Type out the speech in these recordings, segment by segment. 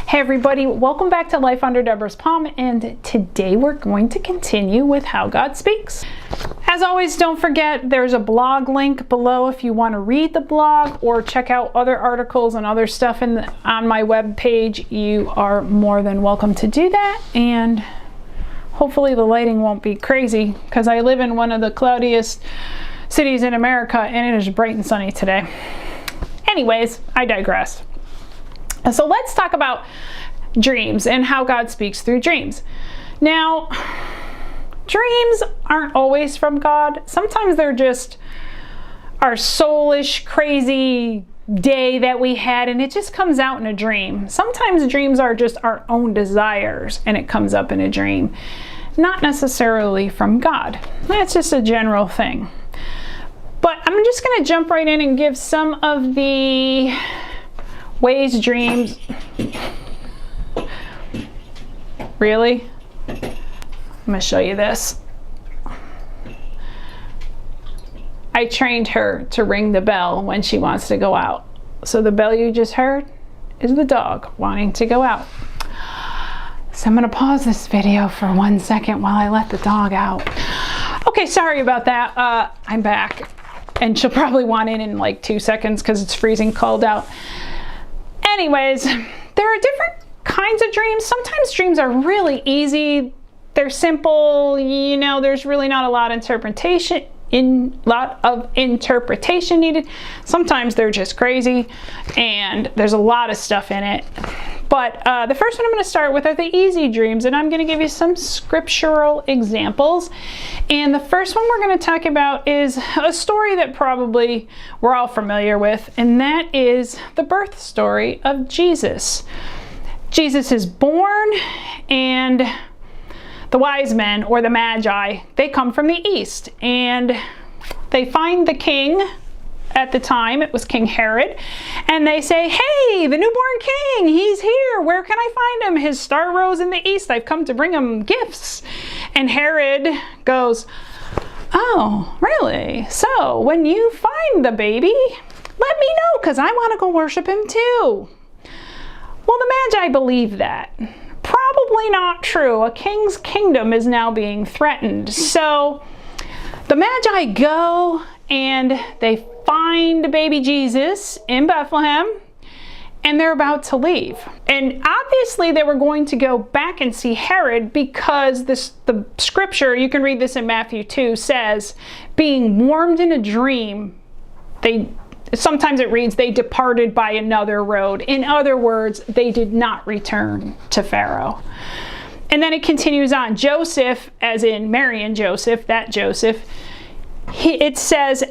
Hey everybody, welcome back to Life Under Deborah's Palm, and today we're going to continue with How God Speaks. As always, don't forget there's a blog link below if you want to read the blog or check out other articles and other stuff on my web page. You are more than welcome to do that, and hopefully the lighting won't be crazy because I live in one of the cloudiest cities in America and it is bright and sunny today. Anyways, I digress. So let's talk about dreams and how God speaks through dreams. Now, dreams aren't always from God. Sometimes they're just our soulish, crazy day that we had and it just comes out in a dream. Sometimes dreams are just our own desires and it comes up in a dream. Not necessarily from God. That's just a general thing. But I'm just going to jump right in and give some of the ways dreams... Really? I'm going to show you this. I trained her to ring the bell when she wants to go out. So the bell you just heard is the dog wanting to go out. So I'm going to pause this video for 1 second while I let the dog out. Okay, sorry about that. I'm back. And she'll probably want in like 2 seconds because it's freezing cold out. Anyways, there are different kinds of dreams. Sometimes dreams are really easy. They're simple. You know, there's really not a lot of interpretation needed. Sometimes they're just crazy and there's a lot of stuff in it. But the first one I'm going to start with are the easy dreams, and I'm going to give you some scriptural examples. And the first one we're going to talk about is a story that probably we're all familiar with, and that is the birth story of Jesus. Jesus is born, and the wise men, or the magi, they come from the east, and they find the king. At the time, it was King Herod, and they say, hey, the newborn king, he's here. Where can I find him? His star rose in the east. I've come to bring him gifts. And Herod goes, oh, really? So when you find the baby, let me know, because I want to go worship him too. Well, the Magi believe that. Probably not true. A king's kingdom is now being threatened. So the Magi go and they find baby Jesus in Bethlehem, and they're about to leave. And obviously they were going to go back and see Herod because the scripture, you can read this in Matthew 2, says, being warned in a dream, sometimes it reads, they departed by another road. In other words, they did not return to Pharaoh. And then it continues on. Joseph, as in Mary and Joseph, that Joseph, it says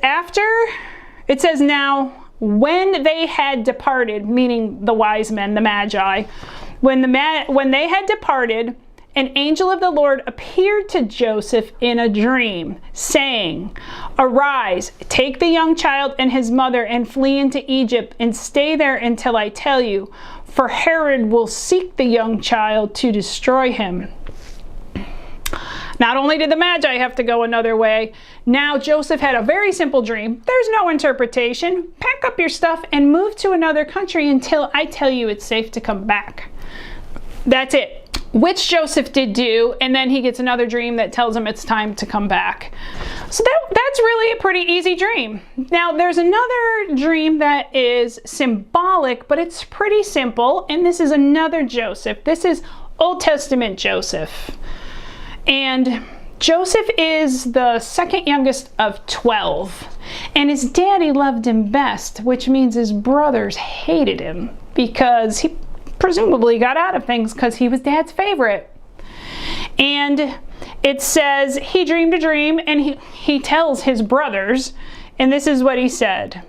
now, when they had departed, meaning the wise men, the Magi, when they had departed, an angel of the Lord appeared to Joseph in a dream, saying, arise, take the young child and his mother and flee into Egypt and stay there until I tell you, for Herod will seek the young child to destroy him. Not only did the Magi have to go another way, now Joseph had a very simple dream. There's no interpretation. Pack up your stuff and move to another country until I tell you it's safe to come back. That's it. Which Joseph did do, and then he gets another dream that tells him it's time to come back. So that's really a pretty easy dream. Now there's another dream that is symbolic, but it's pretty simple, and this is another Joseph. This is Old Testament Joseph. And Joseph is the second youngest of 12, and his daddy loved him best, which means his brothers hated him because he presumably got out of things because he was dad's favorite. And it says he dreamed a dream, and he tells his brothers, and this is what he said.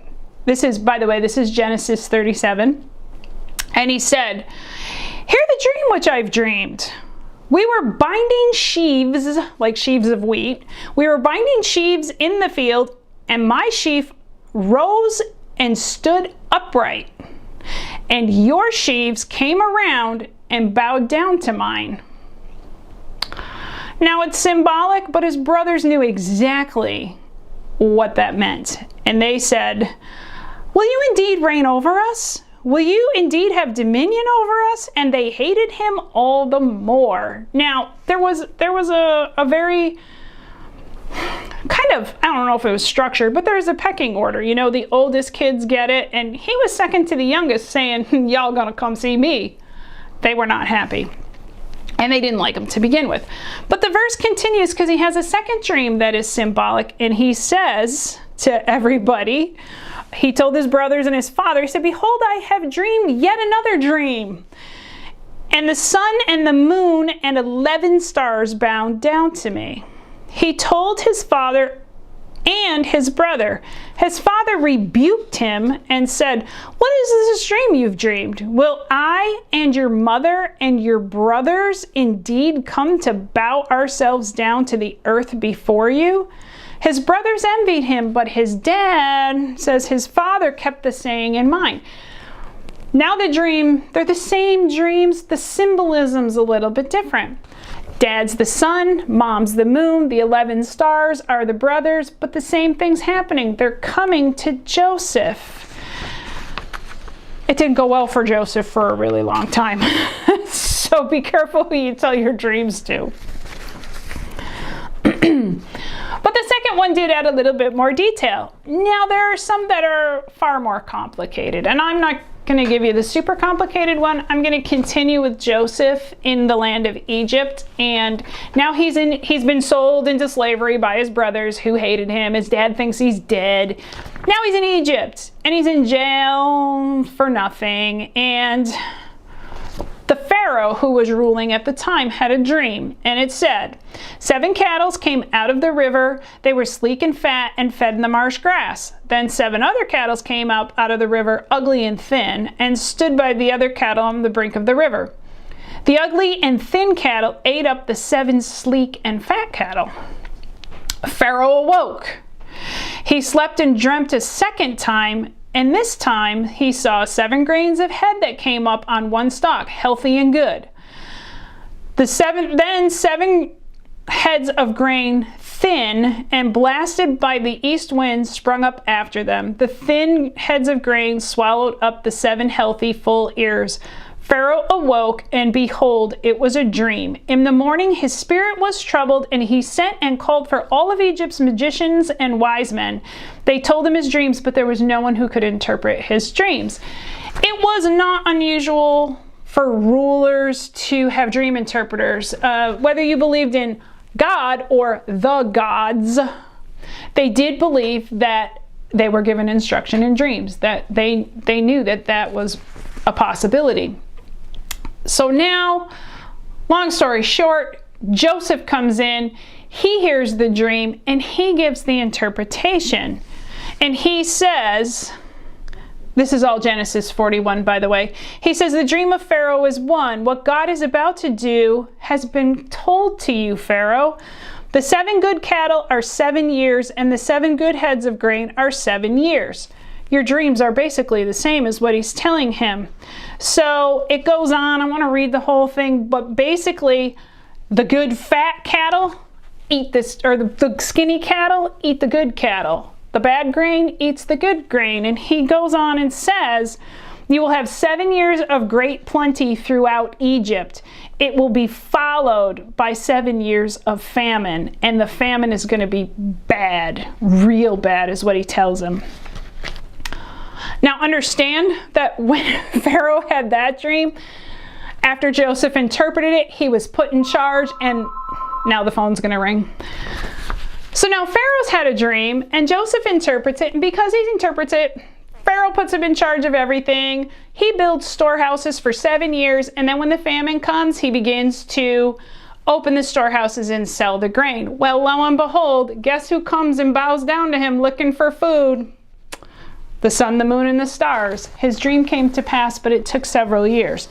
This is, by the way, this is Genesis 37. And he said, hear the dream which I've dreamed. We were binding sheaves, like sheaves of wheat. We were binding sheaves in the field, and my sheaf rose and stood upright. And your sheaves came around and bowed down to mine. Now it's symbolic, but his brothers knew exactly what that meant. And they said, will you indeed reign over us? will you indeed have dominion over us? And they hated him all the more. Now, there was a very kind of, I don't know if it was structured, but there's a pecking order. You know, the oldest kids get it, and he was second to the youngest, saying, y'all gonna come see me. They were not happy. And they didn't like him to begin with. But the verse continues because he has a second dream that is symbolic, and he says to everybody, he told his brothers and his father, he said, behold, I have dreamed yet another dream. And the sun and the moon and 11 stars bowed down to me. He told his father and his brother. His father rebuked him and said, what is this dream you've dreamed? Will I and your mother and your brothers indeed come to bow ourselves down to the earth before you? His brothers envied him, but his dad says his father kept the saying in mind. Now the dream, they're the same dreams, the symbolism's a little bit different. Dad's the sun, mom's the moon, the 11 stars are the brothers, but the same thing's happening. They're coming to Joseph. It didn't go well for Joseph for a really long time. So be careful who you tell your dreams to. But the second one did add a little bit more detail. Now there are some that are far more complicated, and I'm not going to give you the super complicated one. I'm going to continue with Joseph in the land of Egypt, and now he's been sold into slavery by his brothers who hated him. His dad thinks he's dead. Now he's in Egypt, and he's in jail for nothing, and the Pharaoh who was ruling at the time had a dream, and it said, 7 cattle came out of the river. They were sleek and fat and fed in the marsh grass. Then 7 other cattle came up out of the river, ugly and thin, and stood by the other cattle on the brink of the river. The ugly and thin cattle ate up the 7 sleek and fat cattle. Pharaoh awoke. He slept and dreamt a second time, and this time he saw 7 grains of head that came up on one stalk, healthy and good. Then 7 heads of grain, thin and blasted by the east wind, sprung up after them. The thin heads of grain swallowed up the 7 healthy, full ears. Pharaoh awoke, and behold, it was a dream. In the morning his spirit was troubled, and he sent and called for all of Egypt's magicians and wise men. They told him his dreams, but there was no one who could interpret his dreams. It was not unusual for rulers to have dream interpreters. Whether you believed in God or the gods, they did believe that they were given instruction in dreams, that they knew that that was a possibility. So now, long story short, Joseph comes in, he hears the dream, and he gives the interpretation. And he says, this is all Genesis 41, by the way. He says, the dream of Pharaoh is one. What God is about to do has been told to you, Pharaoh. The 7 good cattle are 7 years, and the 7 good heads of grain are 7 years. Your dreams are basically the same as what he's telling him. So it goes on. I want to read the whole thing, but basically the good fat cattle eat this, or the skinny cattle eat the good cattle. The bad grain eats the good grain. And he goes on and says, you will have 7 years of great plenty throughout Egypt. It will be followed by 7 years of famine, and the famine is going to be bad, real bad is what he tells him. Now understand that when Pharaoh had that dream, after Joseph interpreted it, he was put in charge, and now the phone's going to ring. So now Pharaoh's had a dream, and Joseph interprets it, and because he interprets it, Pharaoh puts him in charge of everything. He builds storehouses for 7 years, and then when the famine comes, he begins to open the storehouses and sell the grain. Well, lo and behold, guess who comes and bows down to him looking for food? The sun, the moon, and the stars. His dream came to pass, but it took several years.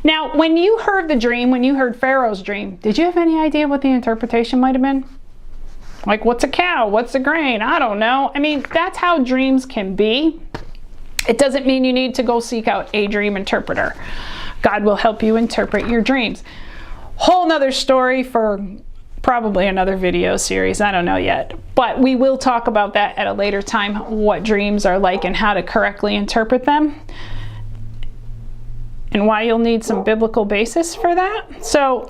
Now, when you heard the dream, when you heard Pharaoh's dream, did you have any idea what the interpretation might have been? Like, what's a cow? What's a grain? I don't know. I mean, that's how dreams can be. It doesn't mean you need to go seek out a dream interpreter. God will help you interpret your dreams. Whole nother story for probably another video series. I don't know yet. But we will talk about that at a later time, what dreams are like and how to correctly interpret them. and why you'll need some biblical basis for that. So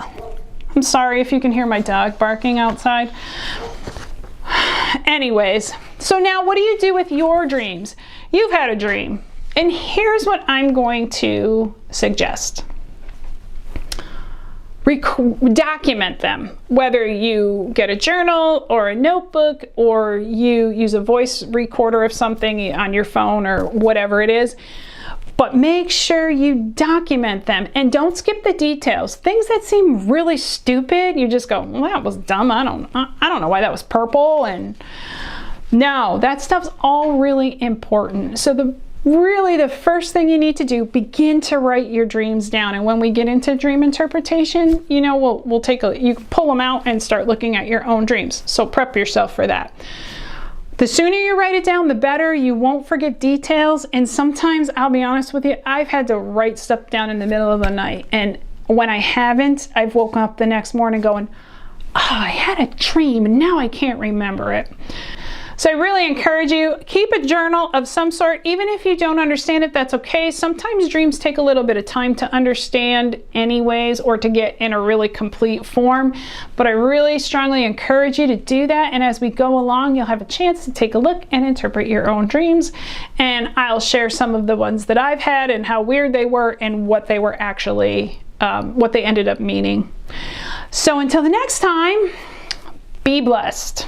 I'm sorry if you can hear my dog barking outside. Anyways, so now what do you do with your dreams? You've had a dream, and here's what I'm going to suggest. Document them, whether you get a journal or a notebook, or you use a voice recorder of something on your phone or whatever it is. But make sure you document them, and don't skip the details. Things that seem really stupid, you just go, well, that was dumb. I don't know why that was purple. And no, that stuff's all really important. So really the first thing you need to do, begin to write your dreams down. And when we get into dream interpretation, you know, we'll take you can pull them out and start looking at your own dreams. So prep yourself for that. The sooner you write it down, the better. You won't forget details. And sometimes, I'll be honest with you, I've had to write stuff down in the middle of the night. And when I haven't, I've woken up the next morning going, oh, I had a dream and now I can't remember it. So I really encourage you, keep a journal of some sort. Even if you don't understand it, that's okay. Sometimes dreams take a little bit of time to understand anyways, or to get in a really complete form. But I really strongly encourage you to do that. And as we go along, you'll have a chance to take a look and interpret your own dreams. And I'll share some of the ones that I've had and how weird they were and what they were actually, what they ended up meaning. So until the next time, be blessed.